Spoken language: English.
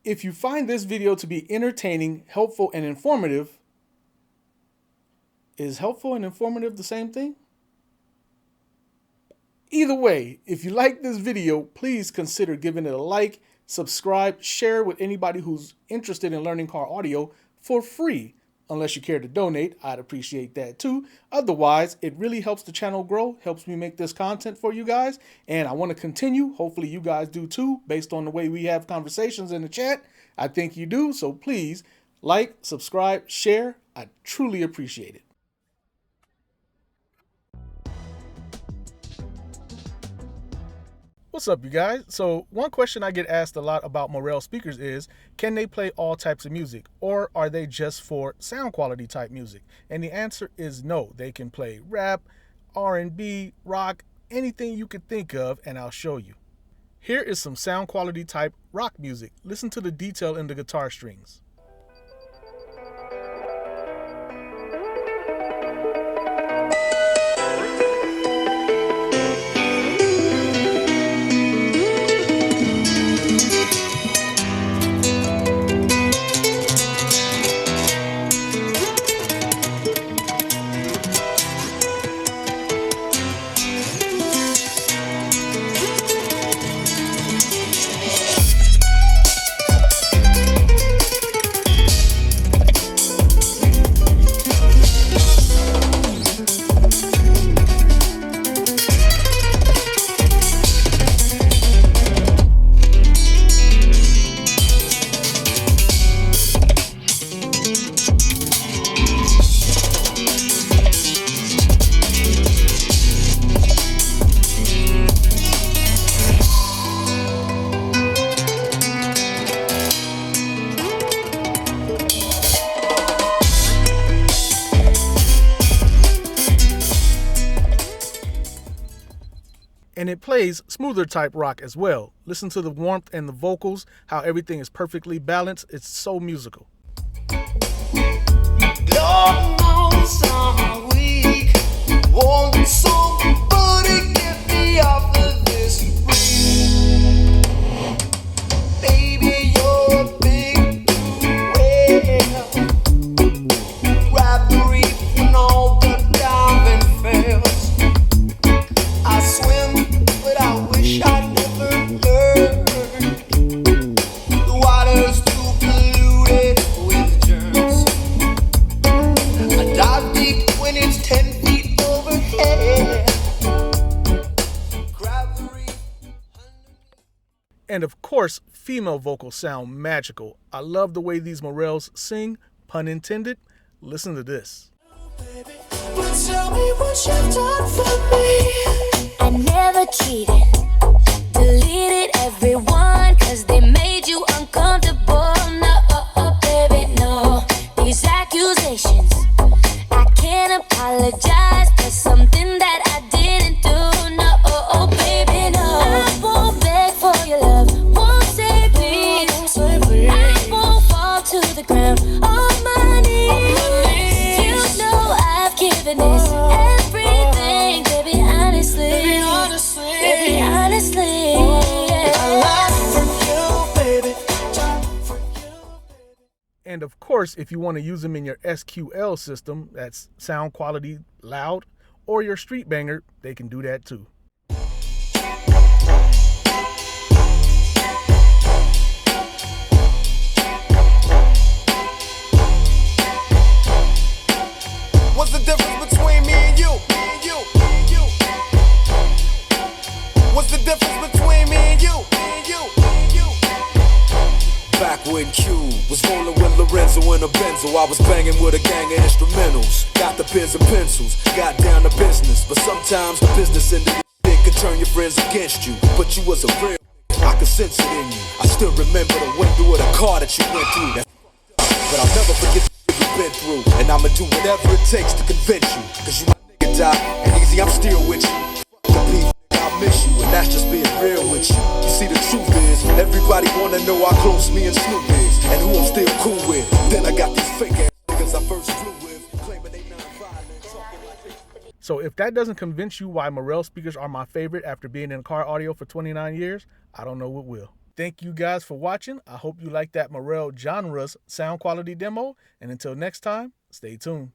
If you find this video to be entertaining, helpful, and informative, is helpful and informative the same thing? Either way, if you like this video, please consider giving it a like, subscribe, share with anybody who's interested in learning car audio for free. Unless you care to donate, I'd appreciate that too. Otherwise, it really helps the channel grow, helps me make this content for you guys, and I want to continue. Hopefully you guys do too, based on the way we have conversations in the chat. I think you do, so please like, subscribe, share. I truly appreciate it. What's up, you guys? So one question I get asked a lot about Morel speakers is, can they play all types of music, or are they just for sound quality type music? And the answer is no. They can play rap, R&B, rock, anything you could think of, and I'll show you. Here is some sound quality type rock music. Listen to the detail in the guitar strings. And it plays smoother type rock as well. Listen to the warmth and the vocals, how everything is perfectly balanced. It's so musical. Lord knows I'm weak. Want somebody get me off of this ring. Baby, you're a big whale. Grab the reef when all the diving fails. I swim, but I wish I never learned. The water's too polluted with germs. I dive deep when it's 10 feet overhead. Grab the reef. And of course, female vocals sound magical. I love the way these Morels sing, pun intended. Listen to this. But tell me what you've done for me. I never cheated, deleted everyone, cause they made you uncomfortable. No, baby, no, these accusations, I can't apologize for something that I didn't do. No, baby, no, I won't beg for your love, won't say please, I won't fall to the ground on my knees. You know I've given this everything, baby, honestly. Baby, honestly, And of course, if you want to use them in your SQL system, that's sound quality loud, or your street banger, they can do that too. What's the difference between me and you? What's the difference between me and you? Back when Q was rolling with Lorenzo in a Benzo, I was banging with a gang of instrumentals. Got the pens and pencils, got down to business. But sometimes the business end of the can turn your friends against you. But you was a real, I could sense it in you. I still remember the window of the car that you went through. But I'll never forget the shit you've been through. And I'ma do whatever it takes to convince you. Cause you my nigga die, and easy, I'm still with you. The beef, I miss you, and that's just being real with you. You see, the truth is, everybody wanna know how close me and Snoop is, and who I'm still cool with. Then I got these fake ass niggas I first flew with, claiming they non-violent, talking like they... So if that doesn't convince you why Morel speakers are my favorite after being in car audio for 29 years, I don't know what will. Thank you guys for watching. I hope you like that Morel Genres sound quality demo. And until next time, stay tuned.